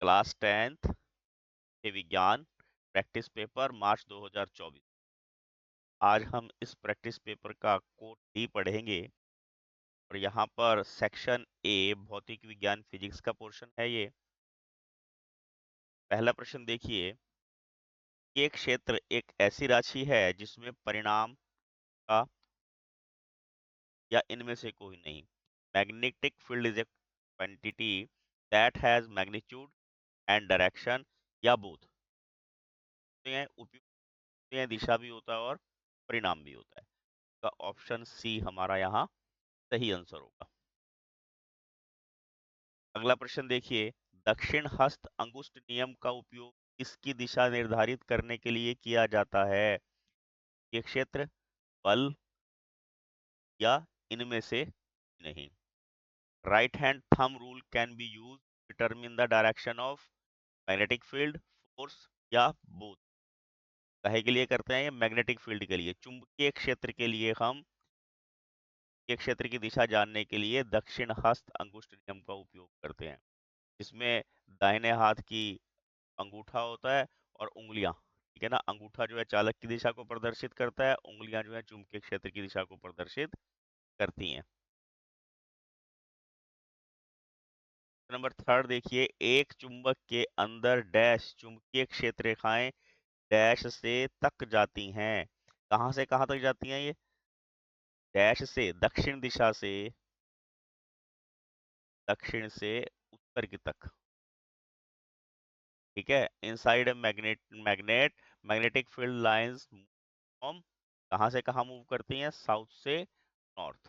Class 10th के विज्ञान practice paper मार्च 2024। आज हम इस प्रैक्टिस पेपर का कोड डी पढ़ेंगे और यहाँ पर सेक्शन ए भौतिक विज्ञान फिजिक्स का पोर्शन है। ये पहला प्रश्न देखिए, ये क्षेत्र एक ऐसी राशि है जिसमें परिणाम का या इनमें से कोई नहीं। Magnetic field is a quantity that has magnitude and direction या बोथ। उपयुक्त दिशा भी होता है और परिणाम भी होता है। का ऑप्शन सी हमारा यहाँ सही आंसर होगा। अगला प्रश्न देखिए, दक्षिण हस्त अंगुष्ठ नियम का उपयोग किसकी दिशा निर्धारित करने के लिए किया जाता है? ये क्षेत्र, बल या इनमें से नहीं। Right hand thumb rule can be use determine the direction of magnetic field, force या बोथ। काहे के लिए करते हैं? ये मैग्नेटिक फील्ड के लिए, चुंबकीय क्षेत्र के लिए हम ये क्षेत्र की दिशा जानने के लिए दक्षिण हस्त अंगुष्ठ नियम का उपयोग करते हैं। इसमें दाहिने हाथ की अंगूठा होता है और उंगलियां, ठीक है ना। अंगूठा जो है चालक की दिशा को प्रदर्शित करता है, उंगलियां जो है चुंबकीय क्षेत्र की दिशा को प्रदर्शित करती हैं। नंबर थर्ड देखिए, एक चुंबक के अंदर डैश चुंबकीय क्षेत्र रेखाएं डैश से तक जाती हैं। कहां से कहां तक जाती हैं ये? डैश से दक्षिण दिशा से दक्षिण से उत्तर की तक, ठीक है। Inside magnet magnetic field lines from, कहां से कहां मूव करती हैं? साउथ से नॉर्थ,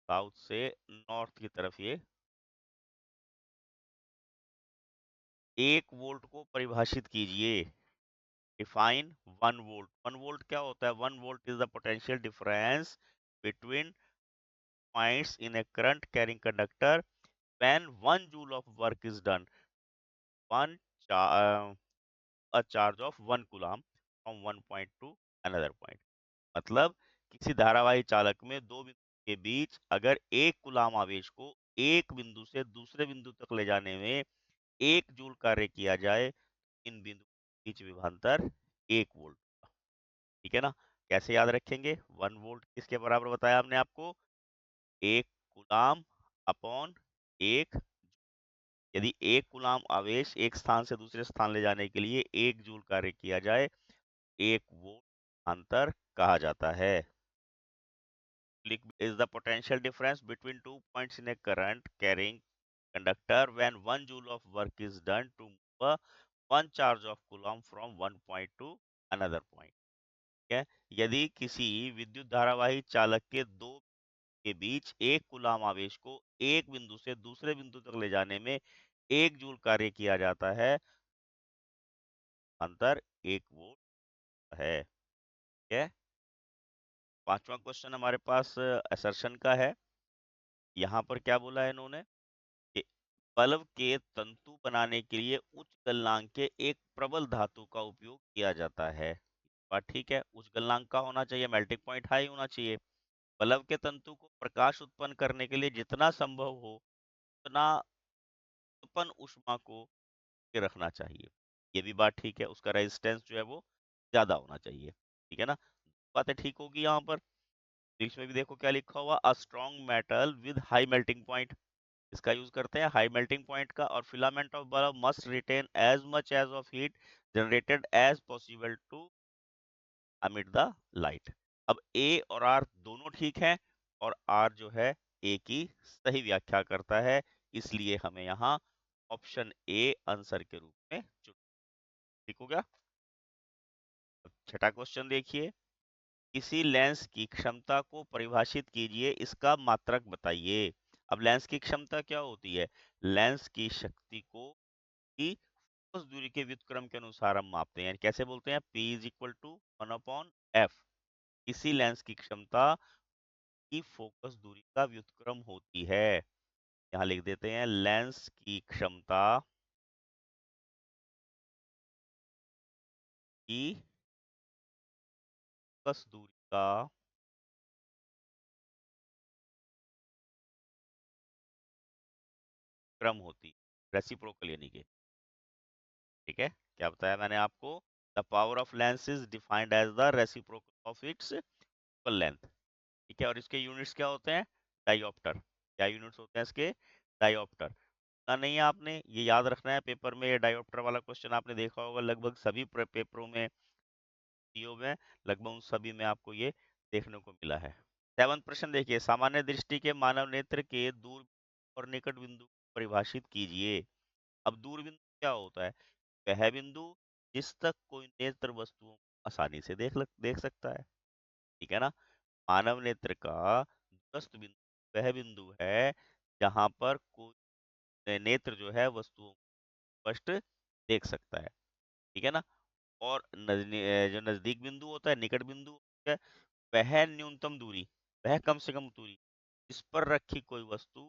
साउथ से नॉर्थ की तरफ ये। 1 वोल्ट को परिभाषित कीजिए। Define 1 volt. 1 वोल्ट क्या होता है? 1 volt is the potential difference between points in A current carrying conductor when 1 joule of work is done one a charge of 1 coulomb from one point to another point। मतलब किसी धारावाही चालक में दो बिंदु के बीच अगर 1 कूलम आवेश को एक बिंदु से दूसरे बिंदु तक ले जाने में 1 जूल कार्य किया जाए, इन बिंदु के बीच विभवांतर 1 वोल्ट। ठीक है ना। कैसे याद रखेंगे? 1 वोल्ट किसके बराबर बताया हमने आपको? 1 कूलम अपॉन 1। यदि 1 कूलम आवेश एक स्थान से दूसरे स्थान ले जाने के लिए 1 जूल कार्य किया जाए, 1 वोल्ट अंतर कहा जाता है। is the potential difference between 2 points in a current carrying conductor when 1 joule of work is done to move a one charge of coulomb from one point to another point। ठीक है। यदि किसी विद्युत धारावाही चालक के दो के बीच 1 कूलम आवेश को एक बिंदु से दूसरे बिंदु तक ले जाने में 1 जूल कार्य किया जाता है, अंतर 1 वोल्ट है। ठीक है। पांचवा क्वेश्चन हमारे पास असर्शन का है। यहाँ पर क्या बोला है इन्होंने कि बल्ब के तंतु बनाने के लिए उच्च गलनांक के एक प्रबल धातु का उपयोग किया जाता है। बात ठीक है। उच्च गलनांक का होना चाहिए, मेल्टिंग पॉइंट हाई होना चाहिए। बल्ब के तंतु को प्रकाश उत्पन्न करने के लिए जितना संभव हो उतना उत्पन्न ऊष्मा को के रखना चाहिए। ये भी बात ठीक है। उसका रेजिस्टेंस जो है वो ज्यादा होना चाहिए। ठीक है ना। बातें ठीक होगी यहाँ पर। इंग्लिश में भी देखो क्या लिखा हुआ, a strong metal with high melting point. इसका यूज करते हैं हाई मेल्टिंग पॉइंट का। और filament of bulb must retain as much as of heat generated as possible to emit the light. अब ए और आर दोनों ठीक है और आर जो है ए की सही व्याख्या करता है, इसलिए हमें यहाँ ऑप्शन ए आंसर के रूप में चुन। ठीक हो गया। छठा क्वेश्चन देखिए, किसी लेंस की क्षमता को परिभाषित कीजिए, इसका मात्रक बताइए। अब लेंस की क्षमता क्या होती है? लेंस की शक्ति को की उस दूरी के व्युत्क्रम के अनुसार हम मापते हैं। कैसे बोलते हैं? P is equal to 1/f। किसी लेंस की क्षमता की फोकस दूरी का व्युत्क्रम होती है। यहाँ लिख देते हैं लेंस की क्षमता की फोकस दूरी का क्रम होती है, रेसिप्रोकल यानी कि, ठीक है, क्या बताया मैंने आपको? The power of lens is defined as the reciprocal of its equal length, ठीक है, और इसके यूनिट्स क्या होते हैं? डायोप्टर। क्या यूनिट्स होते हैं इसके? डायोप्टर। ना नहीं है आपने, ये याद रखना है, पेपर में ये डायोप्टर वाला क्वेश्चन आपने देखा होगा लगभग सभी पेपरों में, पीओ में, लगभग उन सभी में आपको ये देखने को मिला है। 7वां प्रश्न देखिए, सामान्य दृष्टि के मानव नेत्र के दूर और निकट बिंदु को परिभाषित कीजिए। अब दूर बिंदु क्या होता है? वह बिंदु जिस तक कोई नेत्र वस्तुओं को आसानी से देख सकता है, ठीक है ना? मानव नेत्र का दूरस्थ बिंदु वह बिंदु है जहां पर कोई नेत्र जो है वस्तुओं को स्पष्ट देख सकता है, ठीक है ना? और जो नजदीक बिंदु होता है, निकट बिंदु होता है, वह न्यूनतम दूरी, वह कम से कम दूरी जिस पर रखी कोई वस्तु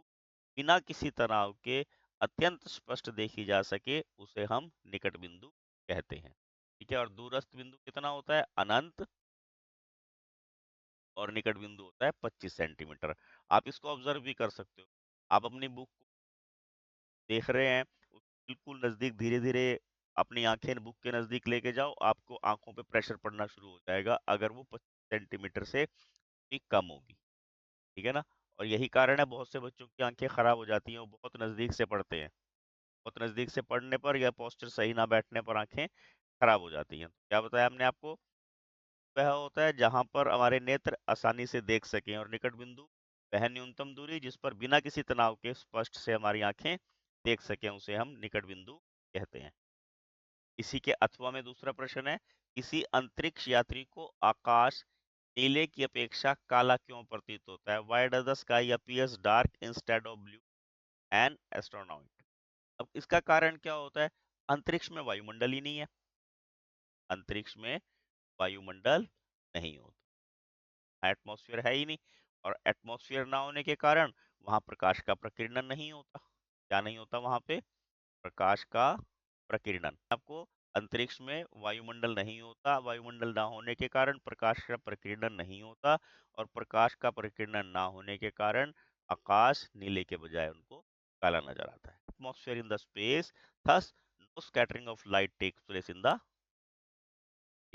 बिना किसी तनाव के अत्यंत स्पष्ट देखी जा सके, उसे हम निकट बिंदु कहते हैं, ठीक है? और दूरस्थ बिंदु कितना होता है? अनंत। और निकट बिंदु होता है 25 सेंटीमीटर। आप इसको ऑब्जर्व भी कर सकते हो। आप अपनी बुक को देख रहे हैं, बिल्कुल नजदीक धीरे धीरे अपनी आंखें बुक के नजदीक लेके जाओ, आपको आंखों पे प्रेशर पड़ना शुरू हो जाएगा अगर वो 25 सेंटीमीटर से भी कम होगी, ठीक है ना? और यही कारण है बहुत से बच्चों की आंखें खराब हो जाती हैं, वो बहुत नजदीक से पढ़ते हैं, बहुत नजदीक से पढ़ने पर या पोस्चर सही ना बैठने पर आंखें खराब हो जाती हैं। क्या बताया हमने आपको? वह होता है जहां पर हमारे नेत्र आसानी से देख सकें, और निकट बिंदु वह न्यूनतम दूरी जिस पर बिना किसी तनाव के स्पष्ट से हमारी आंखें देख सकें, उसे हम निकट बिंदु कहते हैं। इसी के अथवा में दूसरा प्रश्न है, किसी अंतरिक्ष यात्री को आकाश नीले की अपेक्षा काला क्यों प्रतीत होता है? Why does the sky appears dark instead of blue an astronaut? अब इसका कारण क्या होता है? अंतरिक्ष में वायुमंडल ही नहीं है, अंतरिक्ष में वायुमंडल नहीं होता, एटमॉस्फेयर है ही नहीं, और एटमॉस्फेयर ना होने के कारण वहां प्रकाश का प्रकीर्णन नहीं होता। क्या नहीं होता वहां पे? प्रकाश का प्रकीर्णन। आपको अंतरिक्ष में वायुमंडल नहीं होता, वायुमंडल ना होने के कारण प्रकाश का प्रकीर्णन नहीं होता, और प्रकाश का प्रकीर्णन ना होने के कारण आकाश नीले के बजाय उनको काला नजर आता है। Atmosphere in the space, thus no scattering of light takes place in the,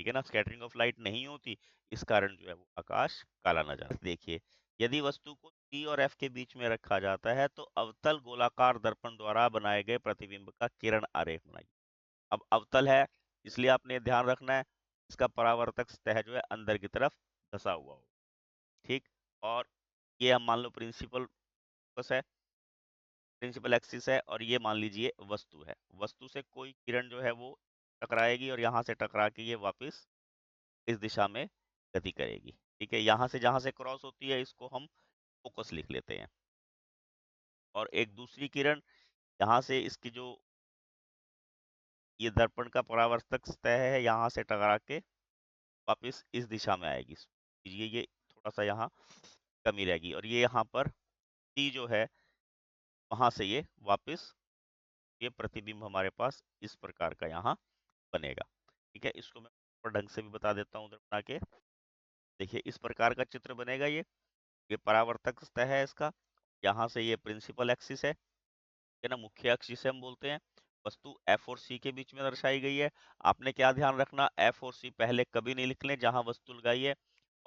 ठीक है ना? स्कैटरिंग ऑफ लाइट नहीं होती, इस कारण जो है वो आकाश काला नजर आता है। देखिए, यदि वस्तु को P और F के बीच में रखा जाता है तो अवतल गोलाकार दर्पण द्वारा बनाए गए प्रतिबिंब का किरण आरेख बनाइए। अब अवतल है, इसलिए आपने ध्यान रखना है इसका परावर्तक सतह जो है अंदर की तरफ धसा हुआ हो, ठीक? और ये हम मान लो प्रिंसिपल फोकस है, प्रिंसिपल एक्सिस है, और ये मान लीजिए वस्तु है। वस्तु से कोई किरण जो है वो टकराएगी और यहाँ से टकरा के ये वापस इस दिशा में गति करेगी, ठीक है? यहाँ से जहाँ से क्रॉस होती है इसको हम फोकस लिख लेते हैं, और एक दूसरी किरण यहाँ से इसकी जो ये दर्पण का परावर्तक सतह है यहाँ से टकरा के वापस इस दिशा में आएगी। ये थोड़ा सा यहाँ कमी रहेगी, और ये यहाँ पर टी जो है वहां से ये वापस ये प्रतिबिंब हमारे पास इस प्रकार का यहाँ बनेगा, ठीक है? इसको मैं और ढंग से भी बता देता हूँ उधर बना के। देखिए, इस प्रकार का चित्र बनेगा ये परावर्तक सतह है इसका, यहाँ से ये प्रिंसिपल एक्सिस है ना, मुख्य अक्ष जिसे हम बोलते हैं। वस्तु एफ और सी के बीच में दर्शाई गई है। आपने क्या ध्यान रखना, एफ और सी पहले कभी नहीं लिख लें, जहां वस्तु लगाई है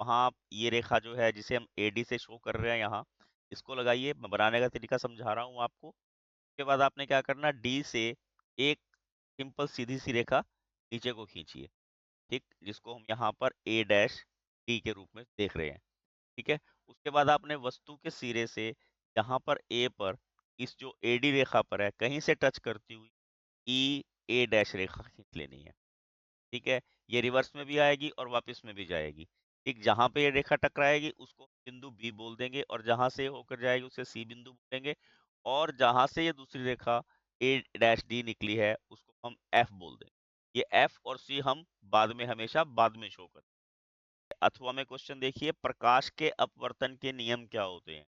वहां आप ये रेखा जो है जिसे हम एडी से शो कर रहे हैं यहाँ, इसको लगाइए। मैं बनाने का तरीका समझा रहा हूँ आपको। उसके बाद आपने क्या करना, डी से एक सिंपल सीधी सी रेखा नीचे को खींचिए, ठीक, जिसको हम यहाँ पर ए डैश डी के रूप में देख रहे हैं, ठीक है? उसके बाद आपने वस्तु के सिरे से यहाँ पर ए पर इस जो एडी रेखा पर है कहीं से टच करती हुई ई ए डैश रेखा खींच लेनी है, ठीक है? ये रिवर्स में भी आएगी और वापस में भी जाएगी, ठीक? जहां पे ये रेखा टकराएगी उसको बिंदु बी बोल देंगे, और जहां से होकर जाएगी उसे सी बिंदु बोलेंगे, और जहां से ये दूसरी रेखा ए डैश डी निकली है उसको हम एफ बोल देंगे। ये एफ और सी हम बाद में हमेशा बाद में शो करते हैं। अथवा में क्वेश्चन देखिए, प्रकाश के अपवर्तन के नियम क्या होते हैं?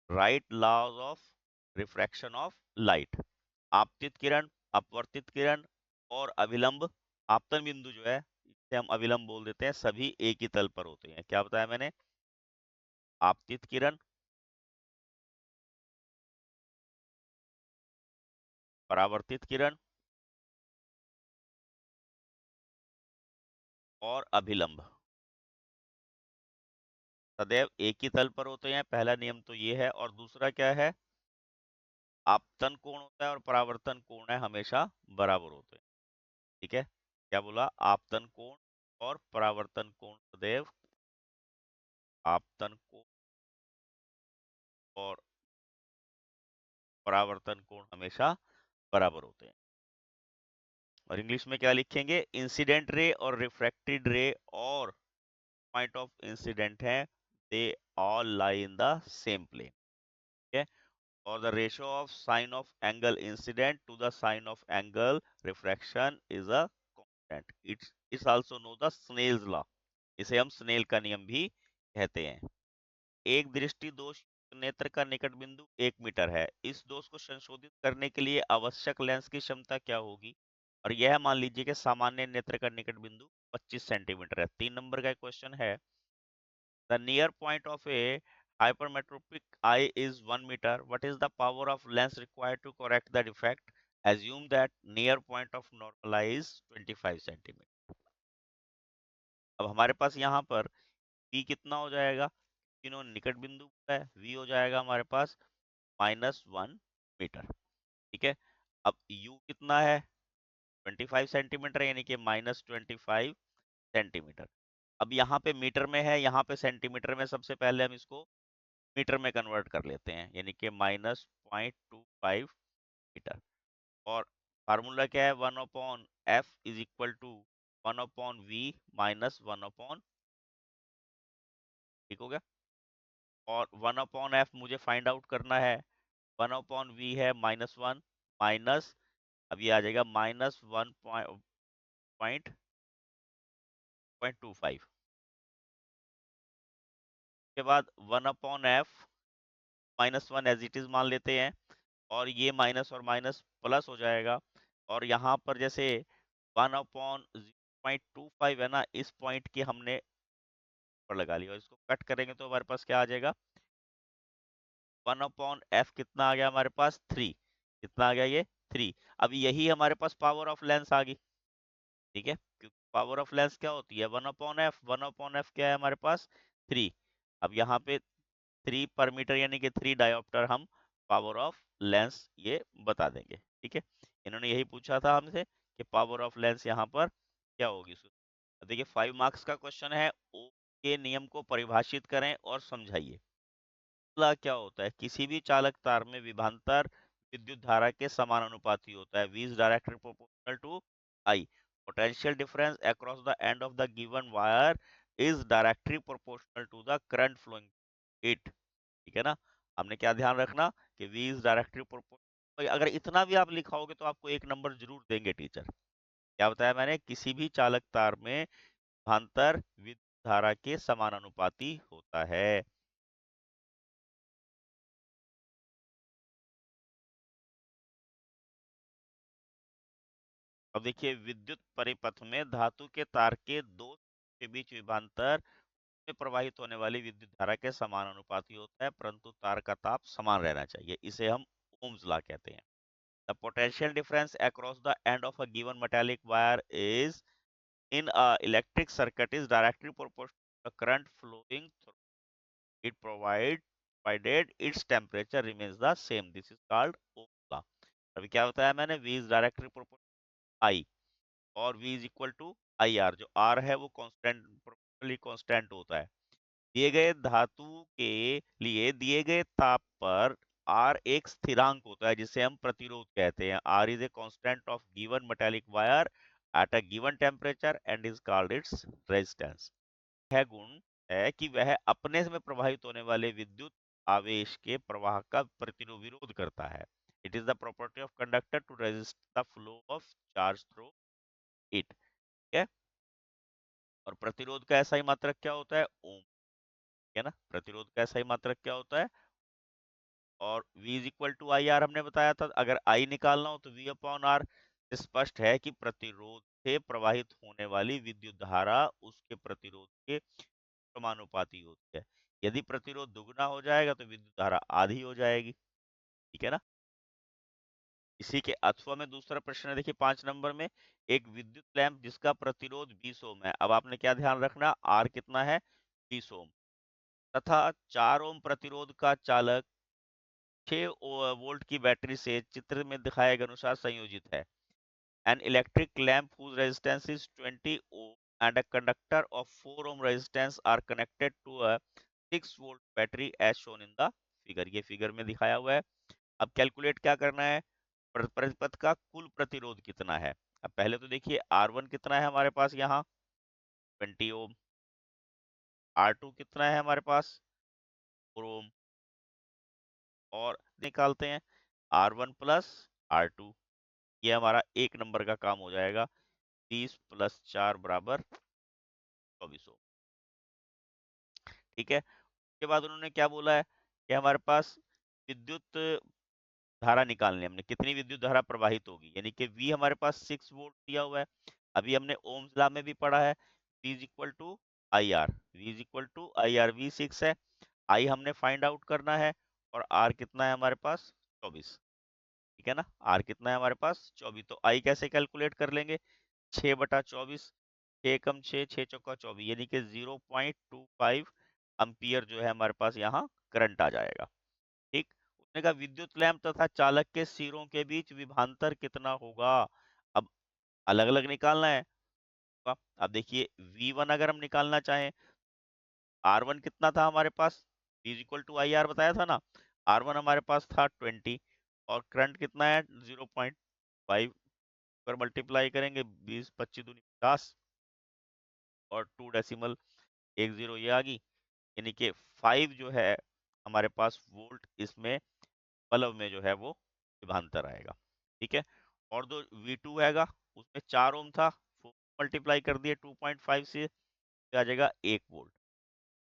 Write laws of refraction of light. आपतित किरण, अपवर्तित किरण और अभिलंब, आपतन बिंदु जो है इसे हम अभिलंब बोल देते हैं, सभी एक ही तल पर होते हैं। क्या बताया मैंने? आपतित किरण, परावर्तित किरण और अभिलंब सदैव एक ही तल पर होते हैं, पहला नियम तो ये है। और दूसरा क्या है, आपतन कोण होता है और परावर्तन कोण है हमेशा बराबर होते हैं। ठीक है, क्या बोला, आपतन कोण और परावर्तन कोण सदैव, आपतन कोण और परावर्तन कोण हमेशा बराबर होते हैं। और इंग्लिश में क्या लिखेंगे, इंसिडेंट रे और रिफ्रैक्टेड रे और पॉइंट ऑफ इंसिडेंट है, they all lie in the same plane. ठीक है, और the ratio of sine of angle incident to the sine of angle refraction is a constant. It's also known the Snell's law, इसे हम snail का नियम भी कहते हैं। एक दृष्टि दोष नेत्र का निकट बिंदु 1 मीटर है, इस दोष को संशोधित करने के लिए आवश्यक लेंस की क्षमता क्या होगी। और यह मान लीजिए कि सामान्य नेत्र का निकट बिंदु 25 सेंटीमीटर है। 3 नंबर का क्वेश्चन है, the near point of A hypermetropic eye is 1 meter. What is the power of lens required to correct the defect? Assume that near point of normal eye is 25 centimetre. अब हमारे पास यहाँ पर v कितना हो जाएगा, तीनों निकट बिंदु है, v हो जाएगा हमारे पास -1 मीटर। ठीक है, अब u कितना है 25 सेंटीमीटर, यानी कि -25 सेंटीमीटर। अब यहाँ पे मीटर में है, यहाँ पे सेंटीमीटर में, सबसे पहले हम इसको मीटर में कन्वर्ट कर लेते हैं, यानी कि -0.25 मीटर। और फार्मूला क्या है, 1/f = 1/v -1/, ठीक हो गया। और 1/f मुझे फाइंड आउट करना है, 1/v है -1 माइनस, अब ये आ जाएगा -1.25 के बाद 1/f -1 एज इट इज मान लेते हैं, और ये माइनस और माइनस प्लस हो जाएगा। और यहाँ पर जैसे 1/0.25 है ना, इस पॉइंट की हमने पर लगा लिया, और इसको कट करेंगे तो हमारे पास क्या आ जाएगा, 1/f कितना आ गया हमारे पास 3, कितना आ गया ये 3। अब यही हमारे पास पावर ऑफ लेंस आ गई। ठीक है, क्योंकि पावर ऑफ लेंस क्या होती है, 1/f, 1/f क्या है हमारे पास 3। अब यहाँ पे 3 पर मीटर यानी कि 3 डायोप्टर हम पावर ऑफ लेंस ये बता देंगे। ठीक है, इन्होंने यही पूछा था हमसे कि पावर ऑफ लेंस यहाँ पर क्या होगी। देखिए 5 मार्क्स का क्वेश्चन है, ओ के नियम को परिभाषित करें और समझाइए। अगला क्या होता है, किसी भी चालक तार में विभवांतर विद्युत धारा के समानुपाती होता है, V is directly proportional to I। Potential difference across the end of the given wire is directly proportional to the current flowing it। ठीक है ना, हमने क्या ध्यान रखना कि V is directly proportional, अगर इतना भी आप लिखाओगे तो आपको 1 नंबर जरूर देंगे टीचर। क्या बताया मैंने, किसी भी चालक तार में विभवांतर विद्युत धारा के समानुपाती होता है। अब देखिए, विद्युत परिपथ में धातु के तार के दो के बीच विभवांतर में प्रवाहित होने वाली विद्युत धारा के समानुपाती होता है, परंतु तार का ताप समान रहना चाहिए, इसे हम ओम्स लॉ कहते हैं। The potential difference across the end of a given metallic wire is in a electric circuit is directly proportional to the current flowing through it, provided its temperature remains the same, this is called Ohm's law। अभी क्या बताया मैंने, V is directly proportional I, और V is equal to I R, जो R है वो constant, proportionally constant होता है। दिए गए धातु के लिए दिए गए ताप पर R एक स्थिरांक होता है जिसे हम प्रतिरोध कहते हैं। R is a constant of given metallic wire at a given temperature and is called its resistance. यह गुण है कि वह अपने में प्रवाहित होने वाले विद्युत आवेश के प्रवाह का प्रतिरोध विरोध करता है। It is the property of conductor to resist the flow of charge through it. है, और प्रतिरोध का ऐसा ही मात्रक क्या होता है, ओम। है ना, प्रतिरोध का ऐसा ही मात्रक क्या होता है, और V is equal to I R हमने बताया था, अगर I निकालना हो तो V अपॉन आर। स्पष्ट है कि प्रतिरोध से प्रवाहित होने वाली विद्युत धारा उसके प्रतिरोध के समानुपाती होती है। यदि प्रतिरोध दुगना हो जाएगा तो विद्युत धारा आधी हो जाएगी। ठीक है ना, इसी के अथवा में दूसरा प्रश्न है, देखिए 5 नंबर में, एक विद्युत लैंप जिसका प्रतिरोध 20 ओम है। अब आपने क्या ध्यान रखना, आर कितना है, 20 ओम, तथा 4 ओम प्रतिरोध का चालक 6 वोल्ट की बैटरी से चित्र में दिखाए गए अनुसार संयोजित है। An electric lamp whose resistance is 20 ohm and a conductor of 4 ohm resistance are connected to a 6 volt battery as shown in the figure। ये फिगर में दिखाया हुआ है। अब कैलकुलेट क्या करना है, परिपथ का कुल प्रतिरोध कितना है। अब पहले तो देखिए R1 कितना है हमारे पास यहाँ, 20 ओम। R2 कितना है हमारे पास, 4 ओम। और निकालते हैं R1 प्लस R2, ये हमारा 1 नंबर का काम हो जाएगा। 30 + 4 = 24 ओम। ठीक है, उसके बाद उन्होंने क्या बोला है कि हमारे पास विद्युत धारा निकालनी है हमने, कितनी विद्युत धारा प्रवाहित होगी, यानी कि V हमारे पास 6 वोल्ट दिया हुआ है। अभी हमने ओम्स लॉ में भी पढ़ा है, V is equal to I R, V is equal to I R. V 6 है, I हमने फाइंड आउट करना है, और R कितना है हमारे पास, 24। ठीक है ना, R कितना है हमारे पास, 24। तो I कैसे कैलकुलेट कर लेंगे, 6/24, 6 कम 6, 6 चौका 24, यानी कि 0.25 अम्पियर जो है हमारे पास यहाँ करंट आ जाएगा। ठीक, उसने कहा विद्युत लैंप तथा चालक के सिरों के बीच विभवांतर कितना होगा। अब अलग अलग निकालना है। अब देखिए V1 अगर हम निकालना चाहें, R1 कितना था हमारे पास, V equal to I R बताया था ना। R1 हमारे पास था 20, और करंट कितना है 0.5 पर मल्टीप्लाई करेंगे, 20 25 दूनी 50, और 2 डेसिमल 10 ये आ गई, यानी कि 5 जो है हमारे पास वोल्ट इसमें बल्ब में जो है वो विभवांतर आएगा। ठीक है, और जो V2 हैगा उसमें 4 ओम था, मल्टीप्लाई कर दिए 2.5 से, तो आ जाएगा 1 वोल्ट।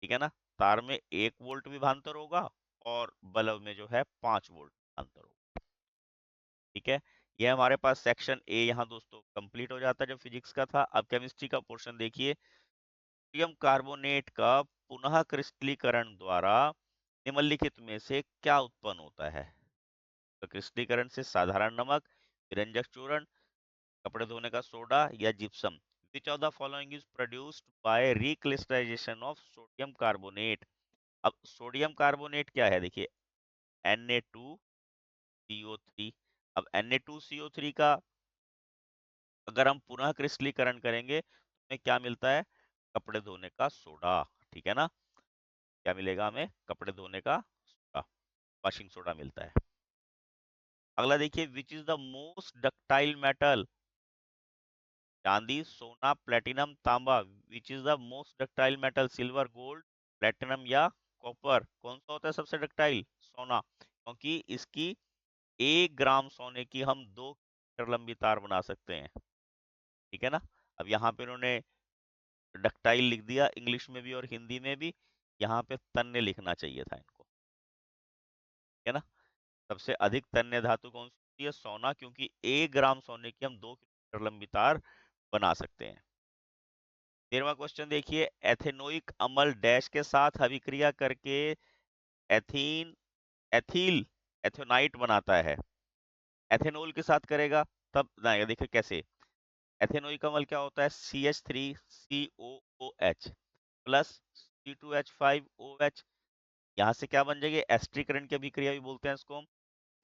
ठीक है ना, तार में 1 वोल्ट विभवांतर होगा, और बल्ब में जो है 5 वोल्ट विभवांतर होगा। ठीक है, ये हमारे पास सेक्शन ए यहाँ दोस्तों कंप्लीट हो जाता है जो फिजिक्स का था। अब केमिस्ट्री का पोर्शन देखिए, सोडियम कार्बोनेट का पुनः क्रिस्टलीकरण द्वारा निम्नलिखित में से क्या उत्पन्न होता है। तो क्रिस्टलीकरण से साधारण नमक, विरंजक चूर्ण, कपड़े धोने का सोडा, या gypsum. Which of the following is produced by recrystallisation of sodium carbonate. अब सोडियम कार्बोनेट क्या है, देखिए Na2CO3। अब Na2CO3 का अगर हम पुनः क्रिस्टलीकरण करेंगे तो हमें क्या मिलता है, कपड़े धोने का सोडा। ठीक है ना, क्या मिलेगा हमें, कपड़े धोने का सोडा, वॉशिंग सोडा मिलता है। अगला देखिए, which is the most ductile metal. चांदी, सोना, प्लेटिनम, तांबा। Which is the most ductile metal, silver, gold, platinum या कॉपर। कौन सा होता है सबसे डक्टाइल, सोना, क्योंकि इसकी 1 ग्राम सोने की हम 2 मीटर लंबी तार बना सकते हैं। ठीक है ना, अब यहाँ पे उन्होंने डक्टाइल लिख दिया इंग्लिश में भी और हिंदी में भी, यहाँ पे तन्य लिखना चाहिए था इनको। ठीक है ना, सबसे अधिक तन्य धातु कौन सी होती है, सोना, क्योंकि 1 ग्राम सोने की हम 2 किलोमीटर लंबी तार बना सकते हैं। 13वां क्वेश्चन देखिए, एथेनोइक अम्ल डैश के साथ अभिक्रिया करके एथीन एथिल एथेनाइट बनाता है। एथेनॉल के साथ करेगा तब बनाएगा, देखिए कैसे। एथेनोइक अम्ल क्या होता है, CH3COOH प्लस C2H5OH, यहाँ से क्या बन जाएगी, एस्टरीकरण की अभिक्रिया भी बोलते हैं इसको हम।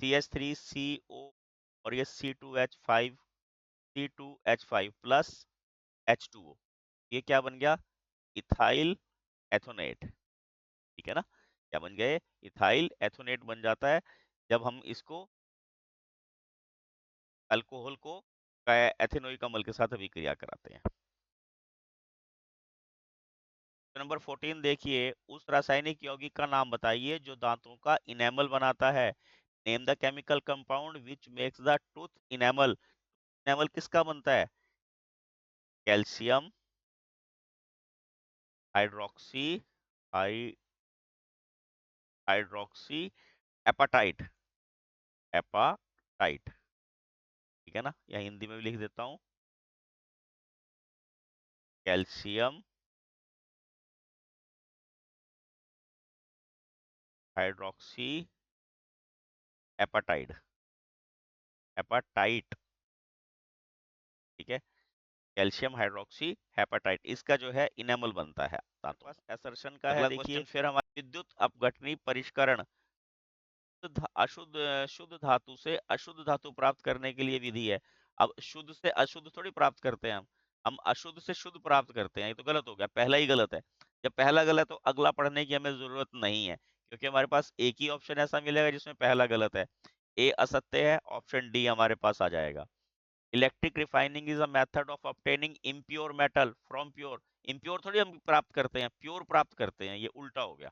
CH3CO और ये C2H5 प्लस H2O, ये क्या बन गया, इथाइल एथोनेट। ठीक है ना, क्या बन गए, इथाइल एथोनेट बन जाता है जब हम इसको अल्कोहल को एथेनोइक अम्ल के साथ अभिक्रिया कराते हैं। तो नंबर 14 देखिए, उस रासायनिक यौगिक का नाम बताइए जो दांतों का इनेमल बनाता है। Name the chemical compound which makes the tooth enamel. Enamel किसका बनता है, कैल्शियम हाइड्रोक्सी हाइड्रोक्सी एपाटाइट, एपाटाइट। ठीक है ना, या हिंदी में भी लिख देता हूँ, कैल्शियम हाइड्रोक्सी एपाटाइट। हेपाटाइट, ठीक है, कैल्शियम हाइड्रोक्सी हेपाटाइट, इसका जो है इनेमल बनता है दांतों। एसर्शन का है, अगला क्वेश्चन फिर हमारा विद्युत अपघटनी परिष्करण, शुद्ध धातु से अशुद्ध धातु प्राप्त करने के लिए विधि है। अब शुद्ध से अशुद्ध थोड़ी प्राप्त करते हैं हम अशुद्ध से शुद्ध प्राप्त करते हैं, ये तो गलत हो गया, पहला ही गलत है। जब पहला गलत तो अगला पढ़ने की हमें जरूरत नहीं है, क्योंकि हमारे पास एक ही ऑप्शन ऐसा मिलेगा जिसमें पहला गलत है। ए असत्य है, ऑप्शन डी हमारे पास आ जाएगा। Electric refining is a method of obtaining impure metal from pure. Impure थोड़ी हम प्राप्त करते हैं, प्योर प्राप्त करते हैं, ये उल्टा हो गया,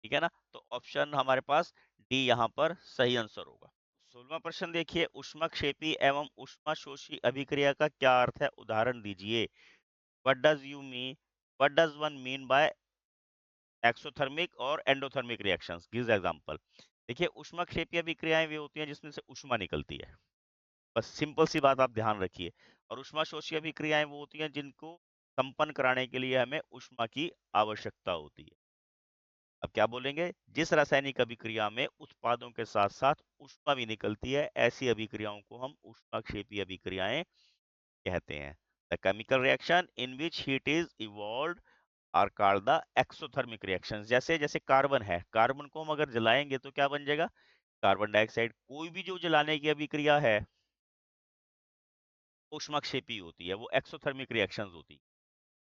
ठीक है ना। तो ऑप्शन हमारे पास डी यहाँ पर सही आंसर होगा। 16वां प्रश्न देखिए, ऊष्मक्षेपी एवं ऊष्माशोषी अभिक्रिया का क्या अर्थ है, उदाहरण दीजिए। What does you mean, what does one mean by exothermic और एंडोथर्मिक रिएक्शंस, गिव एग्जांपल। देखिए, ऊष्मक्षेपी अभिक्रियाएं वे होती हैं जिसमें से ऊष्मा निकलती है, बस सिंपल सी बात आप ध्यान रखिए। और ऊष्माशोषी अभिक्रियाएं वो होती हैं जिनको संपन्न कराने के लिए हमें ऊष्मा की आवश्यकता होती है। अब क्या बोलेंगे, जिस रासायनिक अभिक्रिया में उत्पादों के साथ साथ ऊष्मा भी निकलती है, ऐसी अभिक्रियाओं को हम ऊष्माक्षेपी अभिक्रियाएं कहते हैं। The chemical reaction in which heat is evolved are called the exothermic reactions. जैसे जैसे कार्बन है, कार्बन को हम अगर जलाएंगे तो क्या बन जाएगा, कार्बन डाइऑक्साइड। कोई भी जो जलाने की अभिक्रिया है ऊष्माक्षेपी होती है, वो एक्सोथर्मिक रिएक्शंस होती है,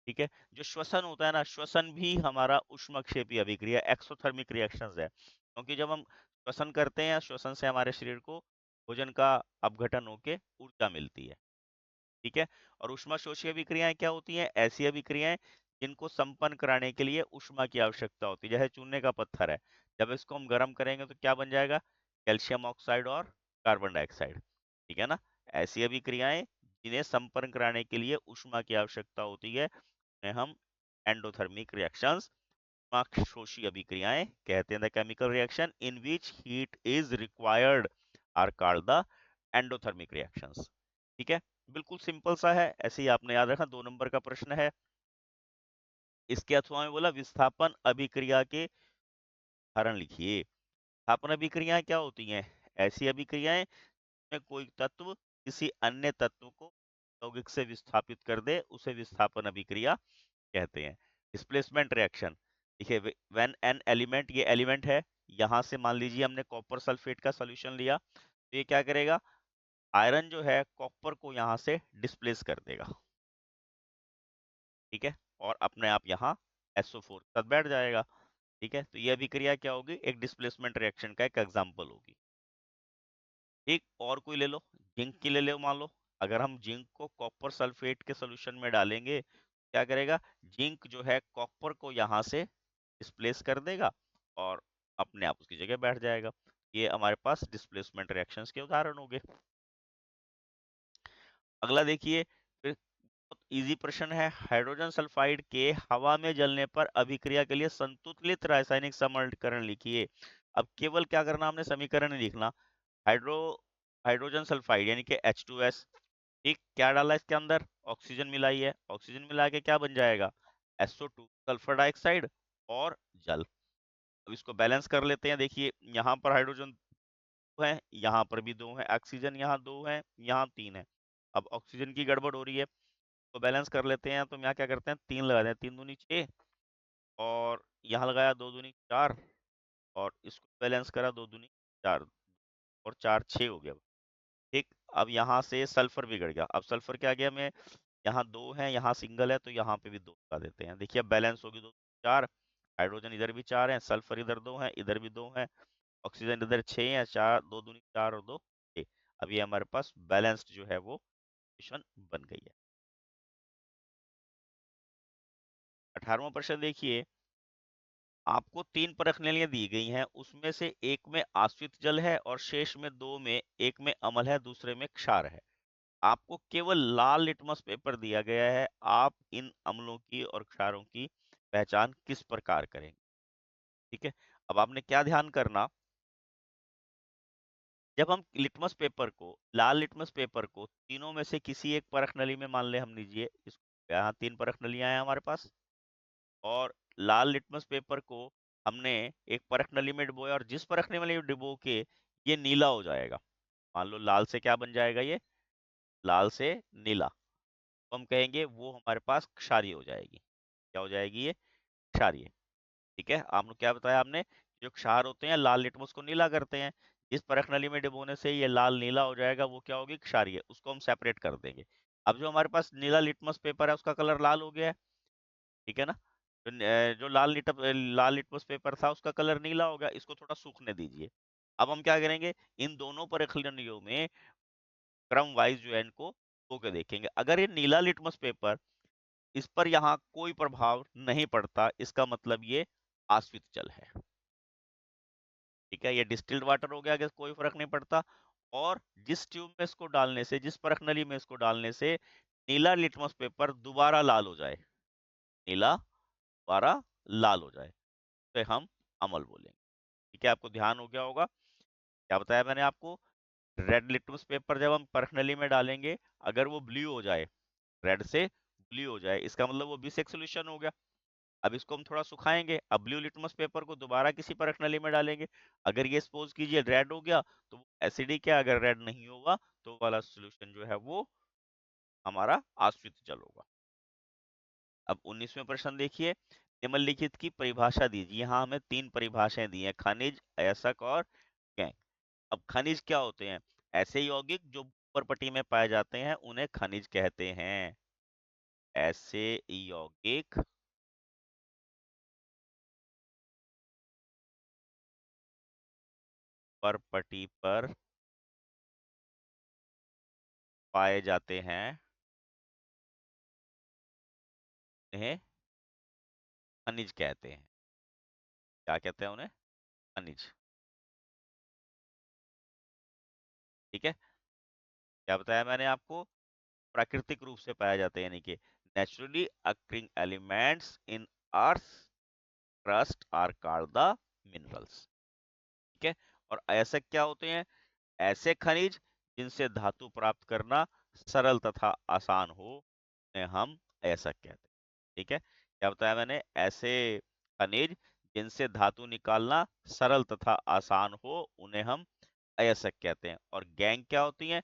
ठीक है। जो श्वसन होता है ना, श्वसन भी हमारा ऊष्मक्षेपी अभिक्रिया एक्सोथर्मिक रिएक्शंस है, क्योंकि जब हम श्वसन करते हैं, श्वसन से हमारे शरीर को भोजन का अपघटन होके ऊर्जा मिलती है, ठीक है। और ऊष्माशोषी अभिक्रियाएं क्या होती हैं, ऐसी अभिक्रियाएं जिनको संपन्न कराने के लिए ऊष्मा की आवश्यकता होती है। जैसे चूने का पत्थर है, जब इसको हम गर्म करेंगे तो क्या बन जाएगा, कैल्शियम ऑक्साइड और कार्बन डाइऑक्साइड, ठीक है ना। ऐसी अभिक्रियाएं जिन्हें संपन्न कराने के लिए ऊष्मा की आवश्यकता होती है, उन्हें हम एंडोथर्मिक रिएक्शंस, ऊष्माशोषी अभिक्रियाएं कहते हैं। The chemical reaction in which heat is required are called the endothermic reactions, ठीक है। बिल्कुल सिंपल सा है, ऐसे ही आपने याद रखना, 2 नंबर का प्रश्न है। इसके अथवा में बोला विस्थापन अभिक्रिया के उदाहरण लिखिए। विस्थापन अभिक्रियाएं क्या होती हैं, ऐसी अभिक्रियाएं में कोई तत्व किसी अन्य तत्व को यौगिक से विस्थापित कर दे, उसे विस्थापन अभिक्रिया कहते हैं। डिस्प्लेसमेंट रिएक्शन, देखिए, व्हेन एन एलिमेंट, ये एलिमेंट है, यहां से मान लीजिए हमने कॉपर सल्फेट का सॉल्यूशन लिया, तो ये क्या करेगा, आयरन जो है कॉपर को यहां से डिस्प्लेस कर देगा, ठीक है, और अपने आप यहाँ SO4 के साथ बैठ जाएगा, ठीक है। तो ये अभिक्रिया क्या होगी, एक डिस्प्लेसमेंट रिएक्शन का एक एग्जांपल होगी। ठीक, और कोई ले लो, जिंक की ले लो, मान लो अगर हम जिंक को कॉपर सल्फेट के सॉल्यूशन में डालेंगे, क्या करेगा, जिंक जो है कॉपर को यहाँ से डिस्प्लेस कर देगा और अपने आप उसकी जगह बैठ जाएगा। ये हमारे पास डिस्प्लेसमेंट रिएक्शंस के उदाहरण हो गए। अगला देखिए, फिर इजी प्रश्न है, हाइड्रोजन सल्फाइड के हवा में जलने पर अभिक्रिया के लिए संतुलित रासायनिक समीकरण लिखिए। अब केवल क्या करना, हमने समीकरण नहीं लिखना। हाइड्रो हाइड्रोजन सल्फाइड यानी कि H2S, ठीक, क्या डाला इसके अंदर, ऑक्सीजन मिलाई है, ऑक्सीजन मिला के क्या बन जाएगा, SO2 सल्फर डाइऑक्साइड और जल। अब इसको बैलेंस कर लेते हैं, देखिए यहाँ पर हाइड्रोजन है, यहाँ पर भी 2 है, ऑक्सीजन यहाँ 2 है, यहाँ 3 है। अब ऑक्सीजन की गड़बड़ हो रही है, तो बैलेंस कर लेते हैं, तो यहाँ क्या करते हैं, 3 लगाते हैं, 3 दूनी 6, और यहाँ लगाया 2 दूनी 4, और इसको बैलेंस करा 2 दूनी 4, और 4 6 हो गया, ठीक। अब यहाँ से सल्फर बिगड़ गया, अब सल्फर क्या गया, मैं यहाँ 2 है, यहाँ सिंगल है, तो यहाँ पे भी 2 लगा देते हैं। देखिए अब बैलेंस होगी 2 4, हाइड्रोजन इधर भी 4 है, सल्फर इधर 2 है, इधर भी 2 है, ऑक्सीजन इधर 6 है, 4 2 दूनी 4 और 2 6। अब ये हमारे पास बैलेंस्ड जो है वो इक्वेशन बन गई है। 18वां प्रश्न देखिए, आपको 3 प्रश्नावलियां दी गई हैं, उसमें से एक में आश्रित जल है और शेष में 2 में, एक में अम्ल है, दूसरे में क्षार है। आपको केवल लाल लिटमस पेपर दिया गया है, आप इन अम्लों की और क्षारों की पहचान किस प्रकार करेंगे, ठीक है। अब आपने क्या ध्यान करना, जब हम लिटमस पेपर को, लाल लिटमस पेपर को तीनों में से किसी एक परख नली में, मान ले हम लीजिए इसको, यहाँ 3 परख नलियां हैं हमारे पास, और लाल लिटमस पेपर को हमने एक परख नली में डुबोया, और जिस परख नली में डुबो के ये नीला हो जाएगा, मान लो लाल से क्या बन जाएगा, ये लाल से नीला, तो हम कहेंगे वो हमारे पास क्षारीय हो जाएगी। क्या हो जाएगी ये? क्षारीय। ठीक है, आपने क्या बताया, आपने जो क्षार होते हैं लाल लिटमस को नीला करते हैं, जिस परख नली में डुबोने से ये लाल नीला हो जाएगा वो क्या होगी? क्षारीय। उसको हम सेपरेट कर देंगे। अब जो हमारे पास नीला लिटमस पेपर है उसका कलर लाल हो गया है, ठीक है ना? जो जो लाल लिटमस पेपर था उसका कलर नीला हो गया, इसको थोड़ा सूखने दीजिए। अब हम क्या करेंगे, इन दोनों परख नलियों में क्रम वाइज जो है इनको धो के देखेंगे। अगर ये नीला लिटमस पेपर, इस पर यहाँ कोई प्रभाव नहीं पड़ता, इसका मतलब ये आश्रित जल है। ठीक है, ये डिस्टिल्ड वाटर हो गया, अगर कोई फर्क नहीं पड़ता। और जिस ट्यूब में इसको डालने से, जिस परख नली में इसको डालने से नीला लिटमस पेपर दोबारा लाल हो जाए, नीला दोबारा लाल हो जाए, तो हम अमल बोलेंगे। ठीक है, आपको ध्यान हो गया होगा। क्या बताया मैंने आपको? रेड लिटमस पेपर जब हम परख नली में डालेंगे, अगर वो ब्लू हो जाए, रेड से ब्लू हो जाए, इसका मतलब वो बिस एक सोल्यूशन हो गया। अब इसको हम थोड़ा सुखाएंगे, अब ब्लू लिटमस पेपर को दोबारा किसी परख नली में डालेंगे, अगर ये सपोज कीजिए रेड हो गया तो एसिडिक है, अगर रेड नहीं होगा तो वाला सोल्यूशन जो है वो हमारा आश्रित जल होगा। अब 19वें प्रश्न देखिए, निम्नलिखित की परिभाषा दीजिए। यहाँ हमें 3 परिभाषाएं दी हैं, खनिज, अयस्क और गैंग। अब खनिज क्या होते हैं? ऐसे यौगिक जो ऊपर पट्टी में पाए जाते हैं उन्हें खनिज कहते हैं। ऐसे यौगिक ऊपर पट्टी पर पाए जाते हैं उन्हें खनिज कहते हैं। क्या कहते हैं उन्हें? खनिज। ठीक है, क्या बताया मैंने आपको? प्राकृतिक रूप से पाए जाते हैं, यानी कि naturally occurring elements in earth crust are called the minerals. ठीक है, और ऐसे क्या होते हैं? ऐसे खनिज जिनसे धातु प्राप्त करना सरल तथा आसान हो, उन्हें हम अयस्क कहते हैं। ठीक है, क्या बताया मैंने? ऐसे खनिज जिनसे धातु निकालना सरल तथा आसान हो, उन्हें हम अयस्क कहते हैं। और गैंग क्या होती हैं?